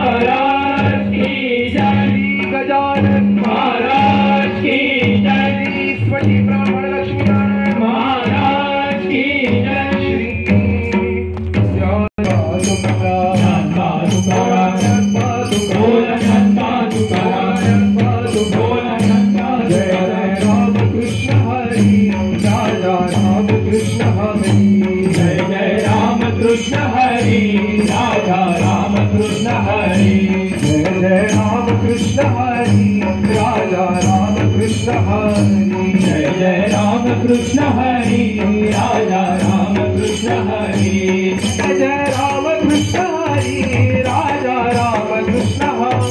महाराज की जय। गजानन महाराज की जय। स्वती ब्राह्मण लक्ष्मी नारायण महाराज की जय। श्री कृष्ण हरि राधा राम कृष्ण हरि। जय जय राम कृष्ण हरि राधा राम कृष्ण हरि। जय जय राम कृष्ण हरि राधा राम कृष्ण हरि। जय जय राम कृष्ण हरि राधा राम कृष्ण हरि।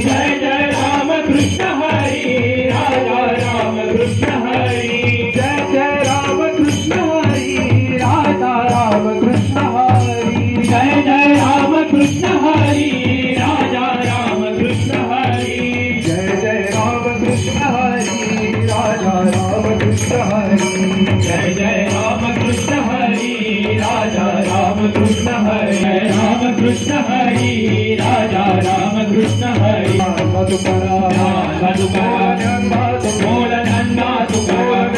जय जय राम कृष्ण हरि राधा राम कृष्ण हरि। जय जय राम कृष्ण हरि राधा राम कृष्ण हरि। जय जय राम कृष्ण हरि राजा राम कृष्ण हरि। जय जय राम कृष्ण हरि राजा राम कृष्ण हरि। जय जय राम कृष्ण हरि राजा राम कृष्ण हरि। जय राम कृष्ण हरि राजा राम कृष्ण हरि। मधुकरा मधुकरा बोल नंदा तुकारा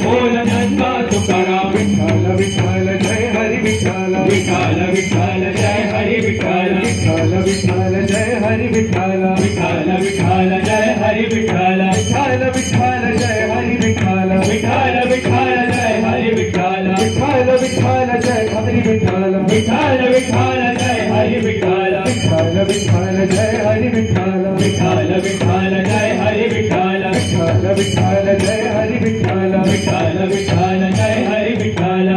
बोल नंदा तुकारा। विठ्ठल विठ्ठल जय हरि विठ्ठल विठ्ठल विठ्ठल जय हरि विठ्ठल विठ्ठल विठ्ठल जय हरि विठ्ठल विठ्ठल विठ्ठल जय हरि विठ्ठल विठ्ठल विठ्ठल जय हरि विठ्ठल विठ्ठल विठ्ठल जय हरि विठ्ठल विठ्ठल विठ्ठल जय हरि विठ्ठल विठ्ठल विठ्ठल जय हरि विठ्ठल विठ्ठल विठ्ठल जय हरि विठ्ठल विठ्ठल विठ्ठल जय हरि विठ्ठल विठ्ठल विठ्ठल जय हरि विठ्ठल विठ्ठल विठ्ठल जय हरि विठ्ठल।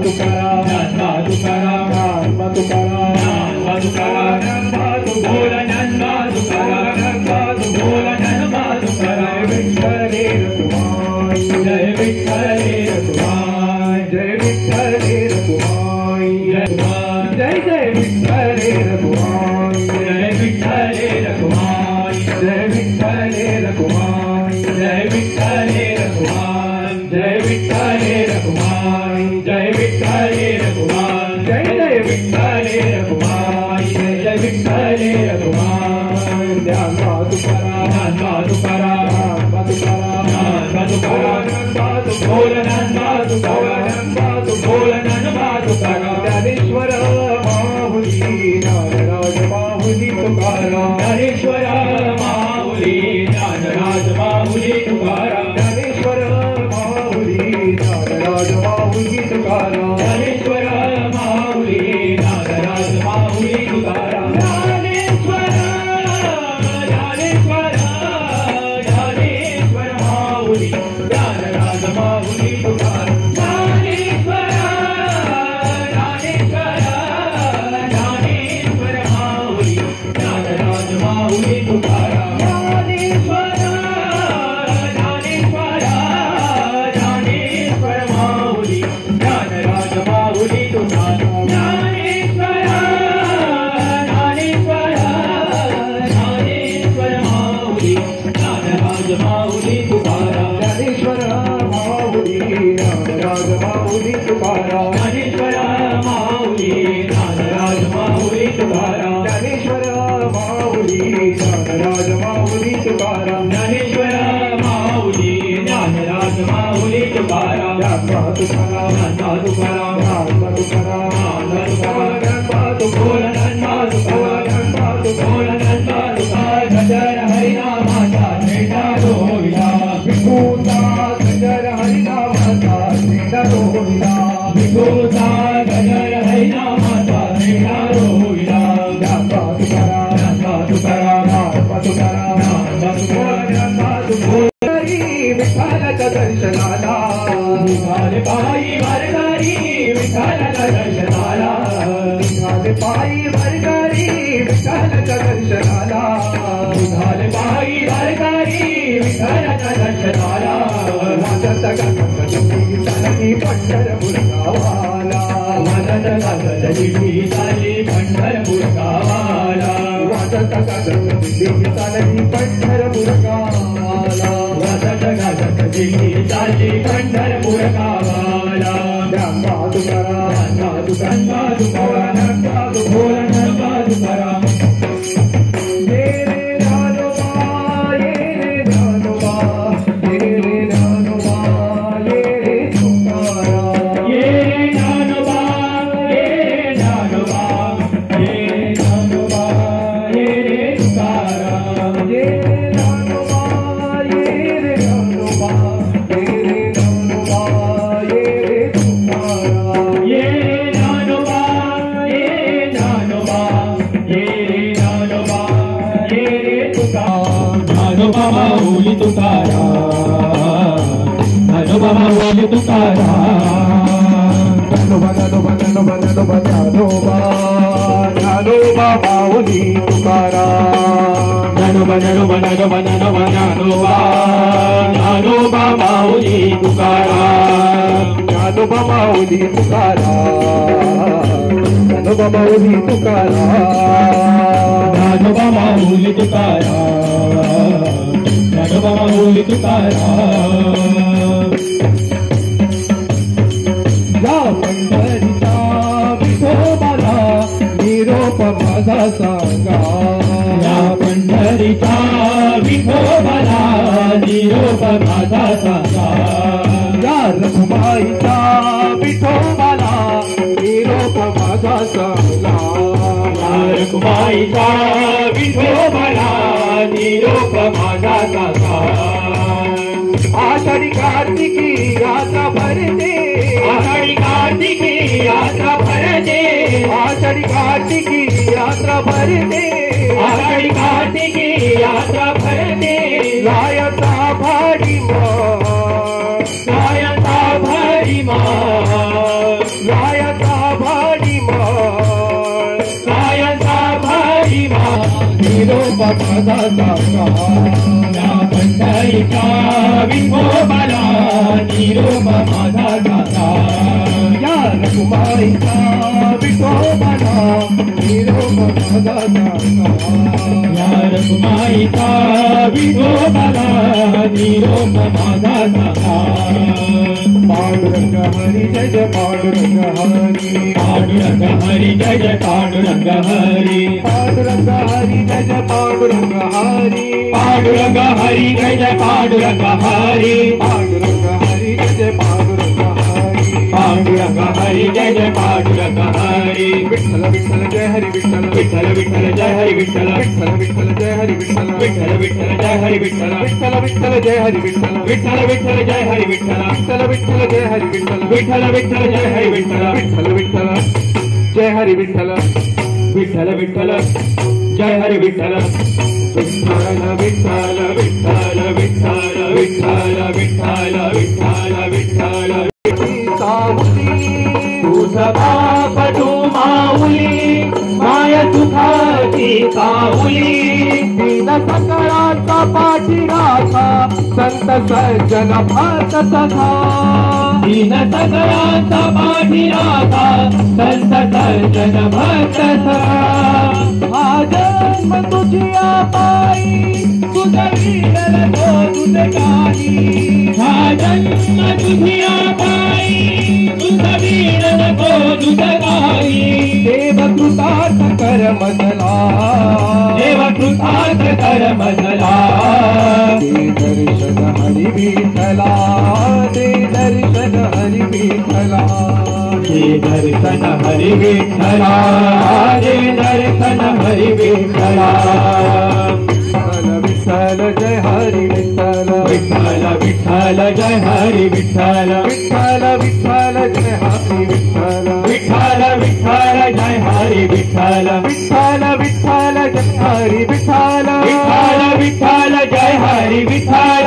तुकाराम तुकाराम तुकाराम तुकाराम बोल नंदा तुकाराम बोल नंदा तुकाराम। विठ्ठल रघुमाई जय विठ्ठल रघुमाई जय विठ्ठल रघुमाई जय जय विठ्ठल रघुमाई जय विठ्ठल रघुमाई जय विठ्ठल रघुमाई जय विठ्ठल रघुमाई जय विठ्ठल रघुमाई जय विठ्ठल रघुमाई जय जय विठ्ठल रघुमाई जय विठ्ठल रघुमाई। ध्यान तुकाराम तुकाराम तुकाराम बोल नंदा तुकाराम बोल नंदा तुकाराम। ज्ञानेश्वर माहुली ज्ञानराज माहुली तुकाराम। ज्ञानेश्वर माहुली ज्ञानराज माहुली तुकाराम। ज्ञानेश्वर माहुली ज्ञानराज माहुली तुकाराम। ज्ञानेश्वर माहुली ज्ञानराज माहुली तुकाराम। ज्ञानेश्वर ज्ञानेश्वर ज्ञानेश्वर माहुली ज्ञानराज माहुली तुकाराम। ज्ञानेश्वर ज्ञानेश्वर ज्ञानेश्वर माहुली ज्ञानराज माहुली तुकाराम। ज्ञानेश्वर ज्ञानेश्वर ज्ञानेश्वर माहुली ज्ञानराज माहुली तुकाराम। ज्ञानेश्वर ज्ञानेश्वर ज्ञानेश्वर माहुली ज्ञानराज माहुली तुकाराम। ज्ञानेश्वर माहुली ज्ञानराज माहुली तुकाराम। ज्ञानेश्वर माहुली ज्ञानराज माहुली तुकाराम। ज्ञानेश्वर माहुली ज्ञानराज माहुली तुकाराम। ज्ञानेश्वर माहुली ज्ञानराज माहुली तुकाराम। तुकाराम तुकाराम तुकाराम बोल नंदा तुकाराम बोल नंदा तुकाराम। गजर हरिनामाचा झेंडा रोविला भिकुता गजर हरिनामाचा झेंडा रोविला भिकुता गजर हरिनामाचा झेंडा रोविला। तुकाराम तुकाराम तुकाराम बोल विठ्ठलाच्या दर्शनाला निघाले पायी वारकरी विठ्ठलाच्या दर्शनाला निघाले पायी वारकरी विठ्ठलाच्या दर्शनाला निघाले पायी वारकरी विठ्ठलाच्या दर्शनाला। वाजत गाजत दिंडी चालली पंढरपूर गावाला वाजत गाजत दिंडी चालली पंढरपूर गावाला वाजत गाजत दिंडी चालली पंढरपूर गावाला वाजत गाजत दिंडी चालली पंढरपूर गावाला। नंदा तुकाराम नंदा तुकाराम बोल नंदा तुकाराम ये रे ज्ञानोबा ये रे तुकाराम ज्ञानोबा माऊली तुकाराम ज्ञानोबा माऊली तुकाराम ज्ञानोबा ज्ञानोबा ज्ञानोबा ज्ञानोबा ज्ञानोबा ज्ञानोबा माऊली तुकाराम ज्ञानोबा ज्ञानोबा ज्ञानोबा ज्ञानोबा ज्ञानोबा ज्ञानोबा माऊली तुकाराम ज्ञानोबा माऊली तुकाराम ज्ञानोबा माऊली तुकाराम ज्ञानोबा माऊली तुकाराम ज्ञानोबा माऊली तुकाराम या पंढरीचा विठोबाला निरोप माझा सांगा या पंढरीचा विठोबाला निरोप माझा सांगा या रखुमाईचा विठोबाला निरोप माझा सांगा या रखुमाईचा विठोबाला निरोप माझा सांगा आषाढी कार्तिकी यात्रा भरते आषाढी कार्तिकी यात्रा भरते आषाढी कार्तिकी यात्रा भरते आषाढी कार्तिकी यात्रा भरते गायता भारी माँ गायता भारी माँ गायता भारी माँ गायता भारी माँ निरोप माझा सांगा या पंढरीचा विठोबाला निरोप माझा सांगा या रखुमाईचा विठोबाला निरोप माझा सांगा या रखुमाईचा विठोबाला निरोप माझा सांगा पांडुरंग हरी जय जय पांडुरंग हरी पांडुरंग हरी जय जय पांडुरंग हरी पांडुरंग हरी जय जय पांडुरंग हरी पांडुरंग हरी जय जय पांडुरंग हरी पांडुरंग हरी जय जय पांडुरंग हरी पांडुरंग हरी जय जय पांडुरंग हरी विठ्ठल विठ्ठल जय हरी विठ्ठल विठ्ठल विठ्ठल जय हरी विठ्ठल विठ्ठल विठ्ठल जय हरी विठ्ठल विठ्ठल विठ्ठल जय हरी विठ्ठल विठ्ठल विठ्ठल जय हरी विठ्ठल विठ्ठल विठ्ठल जय हरी विठ्ठल विठ्ठल विठ्ठल जय हरी विठ्ठल विठ्ठल विठ्ठल जय हरी विठ्ठल विठ्ठल विठ्ठल जय हरी विठ्ठल विठ्ठल विठ्ठल जय हरी विठ्ठल विठ्ठल विठ्ठल विठ्ठल विठ्ठल विठ्ठल विठ्ठल विठ्ठल विठ्ठल तुझा बाप तू माऊली माय सुखाची साऊली दीन सकळाचा पाठीराखा संत सज्जन भक्त सखा दीन सकळाचा पाठीराखा संत सज्जन भक्त सखा हा जन्म तुझ्या पायी तुझा वीरल तो तुझे काही हा जन्म तुझ्या पायी तुझा वीरल तो तुझे काही देव कृतार्थ कर मजला देव कृतार्थ कर मजला दे दर्शन हरी विठ्ठला दे दर्शन हरी विठ्ठला दे दर्शन हरी विठ्ठला दे दर्शन हरी विठ्ठला विठ्ठल जय हरी विठ्ठल विठ्ठल विठ्ठल जय हरी विठ्ठल विठ्ठल विठ्ठल जय हरी विठ्ठल विठ्ठल विठ्ठल जय हरी विठ्ठल विठ्ठल विठ्ठल जय हरी विठ्ठल विठ्ठल विठ्ठल जय हरी विठ्ठल